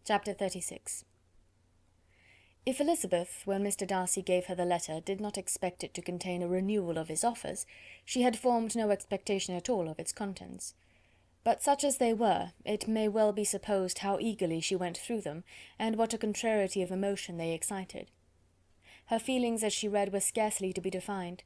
Chapter 36. If Elizabeth, when Mr. Darcy gave her the letter, did not expect it to contain a renewal of his offers, she had formed no expectation at all of its contents. But such as they were, it may well be supposed how eagerly she went through them, and what a contrariety of emotion they excited. Her feelings as she read were scarcely to be defined.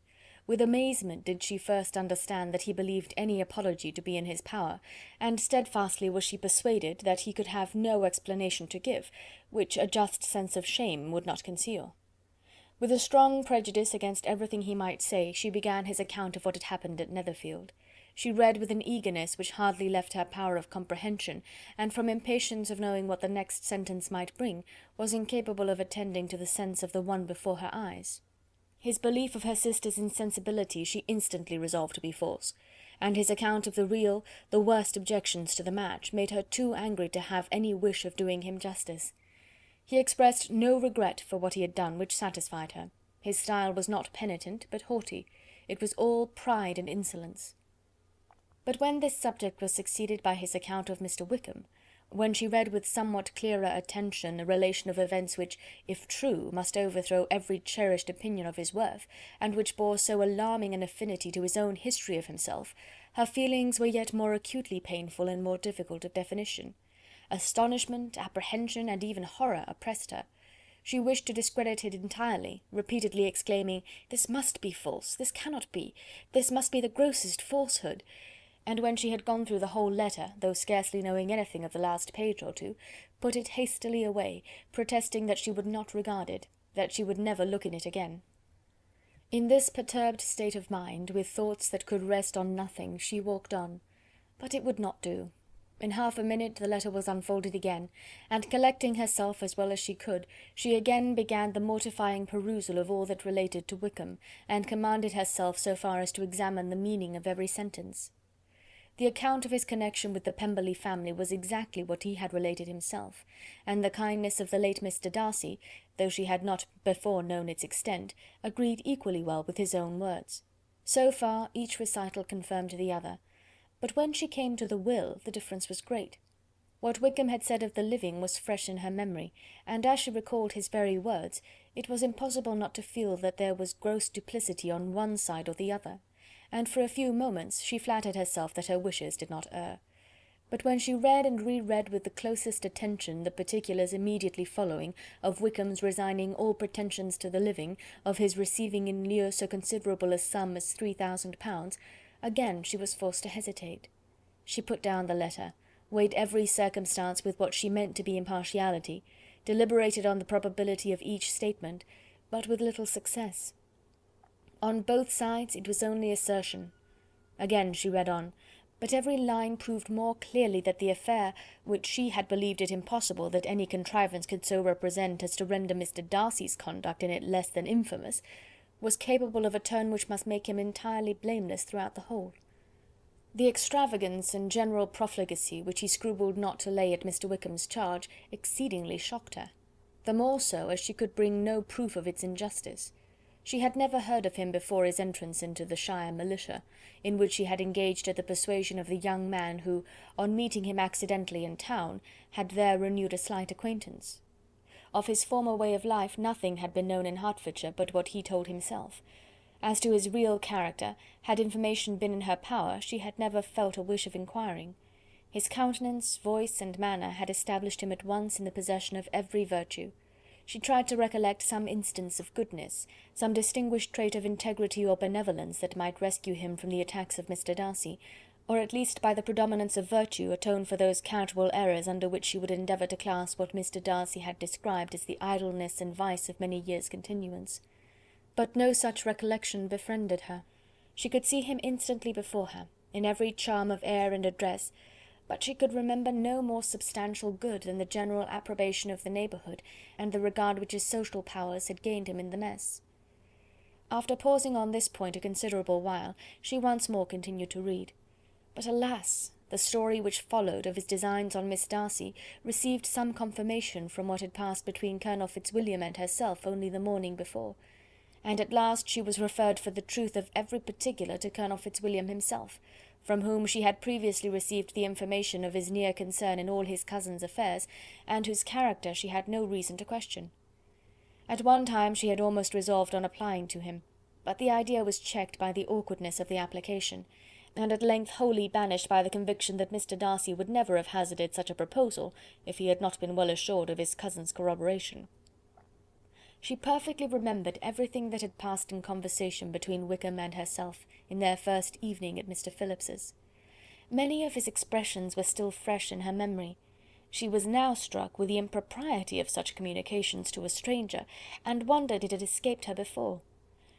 With amazement did she first understand that he believed any apology to be in his power, and steadfastly was she persuaded that he could have no explanation to give, which a just sense of shame would not conceal. With a strong prejudice against everything he might say, she began his account of what had happened at Netherfield. She read with an eagerness which hardly left her power of comprehension, and from impatience of knowing what the next sentence might bring, was incapable of attending to the sense of the one before her eyes. His belief of her sister's insensibility she instantly resolved to be false, and his account of the real, the worst objections to the match, made her too angry to have any wish of doing him justice. He expressed no regret for what he had done, which satisfied her. His style was not penitent, but haughty. It was all pride and insolence. But when this subject was succeeded by his account of Mr. Wickham, when she read with somewhat clearer attention a relation of events which, if true, must overthrow every cherished opinion of his worth, and which bore so alarming an affinity to his own history of himself, her feelings were yet more acutely painful and more difficult of definition. Astonishment, apprehension, and even horror oppressed her. She wished to discredit it entirely, repeatedly exclaiming, "This must be false, this cannot be, this must be the grossest falsehood," and when she had gone through the whole letter, though scarcely knowing anything of the last page or two, put it hastily away, protesting that she would not regard it, that she would never look in it again. In this perturbed state of mind, with thoughts that could rest on nothing, she walked on. But it would not do. In half a minute the letter was unfolded again, and collecting herself as well as she could, she again began the mortifying perusal of all that related to Wickham, and commanded herself so far as to examine the meaning of every sentence. The account of his connection with the Pemberley family was exactly what he had related himself, and the kindness of the late Mr. Darcy, though she had not before known its extent, agreed equally well with his own words. So far each recital confirmed the other, but when she came to the will, the difference was great. What Wickham had said of the living was fresh in her memory, and as she recalled his very words, it was impossible not to feel that there was gross duplicity on one side or the other, and for a few moments she flattered herself that her wishes did not err. But when she read and re-read with the closest attention the particulars immediately following, of Wickham's resigning all pretensions to the living, of his receiving in lieu so considerable a sum as £3,000, again she was forced to hesitate. She put down the letter, weighed every circumstance with what she meant to be impartiality, deliberated on the probability of each statement, but with little success. On both sides it was only assertion. Again she read on, but every line proved more clearly that the affair, which she had believed it impossible that any contrivance could so represent as to render Mr. Darcy's conduct in it less than infamous, was capable of a turn which must make him entirely blameless throughout the whole. The extravagance and general profligacy which he scrupled not to lay at Mr. Wickham's charge exceedingly shocked her, the more so as she could bring no proof of its injustice. She had never heard of him before his entrance into the shire militia, in which he had engaged at the persuasion of the young man who, on meeting him accidentally in town, had there renewed a slight acquaintance. Of his former way of life nothing had been known in Hertfordshire but what he told himself. As to his real character, had information been in her power, she had never felt a wish of inquiring. His countenance, voice, and manner had established him at once in the possession of every virtue. She tried to recollect some instance of goodness, some distinguished trait of integrity or benevolence that might rescue him from the attacks of Mr. Darcy, or at least by the predominance of virtue atone for those charitable errors under which she would endeavour to class what Mr. Darcy had described as the idleness and vice of many years' continuance. But no such recollection befriended her. She could see him instantly before her, in every charm of air and address, but she could remember no more substantial good than the general approbation of the neighbourhood, and the regard which his social powers had gained him in the mess. After pausing on this point a considerable while, she once more continued to read. But alas! the story which followed of his designs on Miss Darcy received some confirmation from what had passed between Colonel Fitzwilliam and herself only the morning before, and at last she was referred for the truth of every particular to Colonel Fitzwilliam himself, from whom she had previously received the information of his near concern in all his cousin's affairs, and whose character she had no reason to question. At one time she had almost resolved on applying to him, but the idea was checked by the awkwardness of the application, and at length wholly banished by the conviction that Mr. Darcy would never have hazarded such a proposal if he had not been well assured of his cousin's corroboration. She perfectly remembered everything that had passed in conversation between Wickham and herself in their first evening at Mr. Phillips's. Many of his expressions were still fresh in her memory. She was now struck with the impropriety of such communications to a stranger, and wondered it had escaped her before.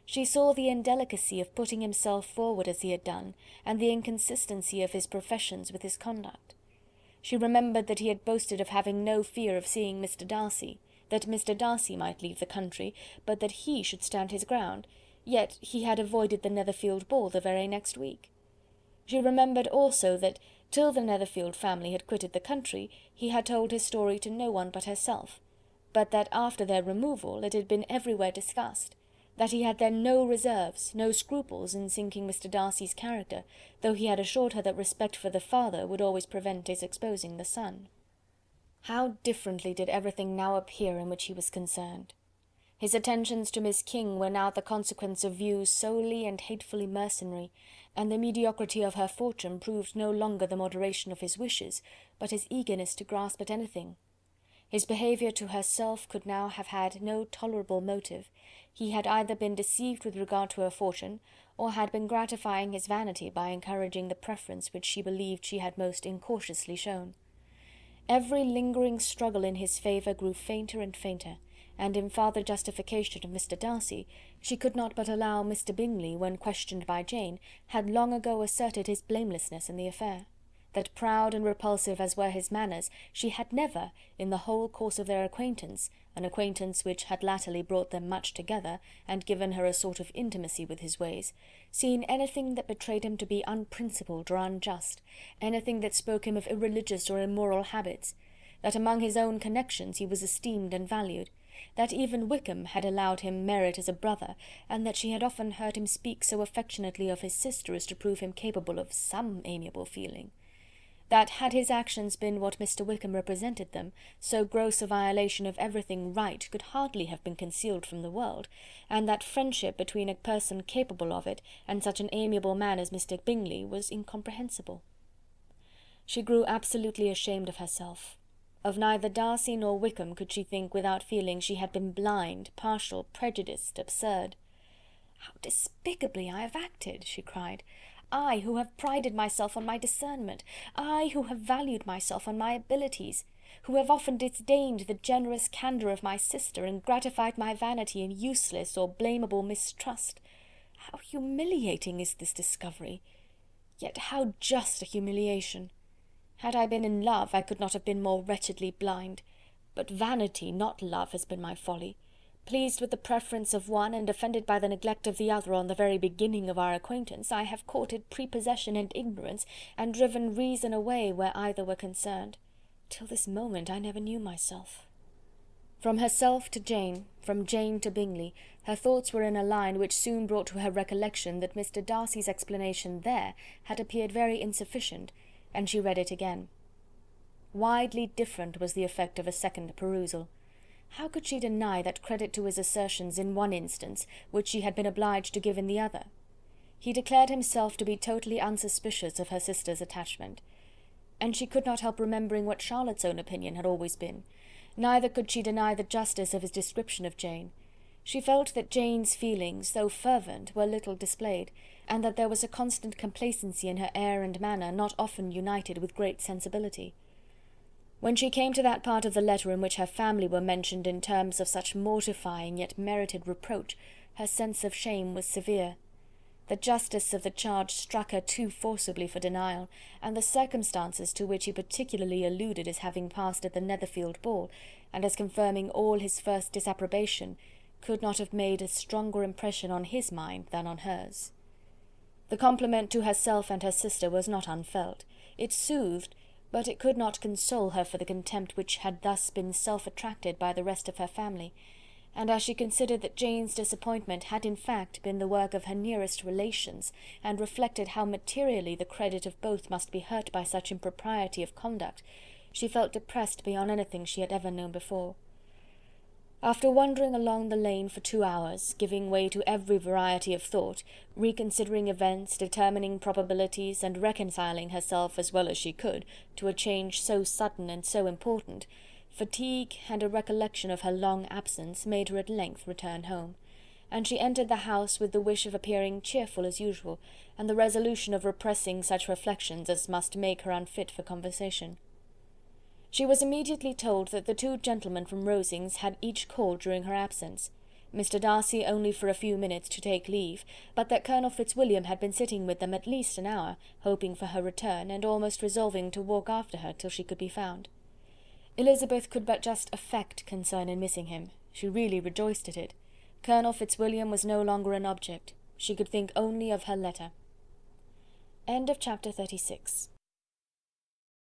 She saw the indelicacy of putting himself forward as he had done, and the inconsistency of his professions with his conduct. She remembered that he had boasted of having no fear of seeing Mr. Darcy, that Mr. Darcy might leave the country, but that he should stand his ground, yet he had avoided the Netherfield ball the very next week. She remembered also that, till the Netherfield family had quitted the country, he had told his story to no one but herself, but that after their removal it had been everywhere discussed, that he had then no reserves, no scruples in sinking Mr. Darcy's character, though he had assured her that respect for the father would always prevent his exposing the son. How differently did everything now appear in which he was concerned! His attentions to Miss King were now the consequence of views solely and hatefully mercenary, and the mediocrity of her fortune proved no longer the moderation of his wishes, but his eagerness to grasp at anything. His behaviour to herself could now have had no tolerable motive. He had either been deceived with regard to her fortune, or had been gratifying his vanity by encouraging the preference which she believed she had most incautiously shown. Every lingering struggle in his favour grew fainter and fainter, and in farther justification of Mr. Darcy, she could not but allow Mr. Bingley, when questioned by Jane, had long ago asserted his blamelessness in the affair. That proud and repulsive as were his manners, she had never, in the whole course of their acquaintance, an acquaintance which had latterly brought them much together, and given her a sort of intimacy with his ways, seen anything that betrayed him to be unprincipled or unjust, anything that spoke him of irreligious or immoral habits, that among his own connections he was esteemed and valued, that even Wickham had allowed him merit as a brother, and that she had often heard him speak so affectionately of his sister as to prove him capable of some amiable feeling. That had his actions been what Mr. Wickham represented them, so gross a violation of everything right could hardly have been concealed from the world, and that friendship between a person capable of it and such an amiable man as Mr. Bingley was incomprehensible. She grew absolutely ashamed of herself. Of neither Darcy nor Wickham could she think without feeling she had been blind, partial, prejudiced, absurd. "How despicably I have acted!" she cried. "I, who have prided myself on my discernment, I, who have valued myself on my abilities, who have often disdained the generous candour of my sister, and gratified my vanity in useless or blameable mistrust. How humiliating is this discovery! Yet how just a humiliation! Had I been in love, I could not have been more wretchedly blind, but vanity, not love, has been my folly. Pleased with the preference of one, and offended by the neglect of the other on the very beginning of our acquaintance, I have courted prepossession and ignorance, and driven reason away where either were concerned. Till this moment I never knew myself." From herself to Jane, from Jane to Bingley, her thoughts were in a line which soon brought to her recollection that Mr. Darcy's explanation there had appeared very insufficient, and she read it again. Widely different was the effect of a second perusal. How could she deny that credit to his assertions in one instance, which she had been obliged to give in the other? He declared himself to be totally unsuspicious of her sister's attachment, and she could not help remembering what Charlotte's own opinion had always been. Neither could she deny the justice of his description of Jane. She felt that Jane's feelings, though fervent, were little displayed, and that there was a constant complacency in her air and manner not often united with great sensibility. When she came to that part of the letter in which her family were mentioned in terms of such mortifying yet merited reproach, her sense of shame was severe. The justice of the charge struck her too forcibly for denial, and the circumstances to which he particularly alluded as having passed at the Netherfield ball, and as confirming all his first disapprobation, could not have made a stronger impression on his mind than on hers. The compliment to herself and her sister was not unfelt. It soothed, but it could not console her for the contempt which had thus been self-attracted by the rest of her family, and as she considered that Jane's disappointment had in fact been the work of her nearest relations, and reflected how materially the credit of both must be hurt by such impropriety of conduct, she felt depressed beyond anything she had ever known before. After wandering along the lane for 2 hours, giving way to every variety of thought, reconsidering events, determining probabilities, and reconciling herself as well as she could to a change so sudden and so important, fatigue and a recollection of her long absence made her at length return home, and she entered the house with the wish of appearing cheerful as usual, and the resolution of repressing such reflections as must make her unfit for conversation. She was immediately told that the 2 gentlemen from Rosings had each called during her absence, Mr. Darcy only for a few minutes to take leave, but that Colonel Fitzwilliam had been sitting with them at least an hour, hoping for her return, and almost resolving to walk after her till she could be found. Elizabeth could but just affect concern in missing him. She really rejoiced at it. Colonel Fitzwilliam was no longer an object. She could think only of her letter. End of chapter 36.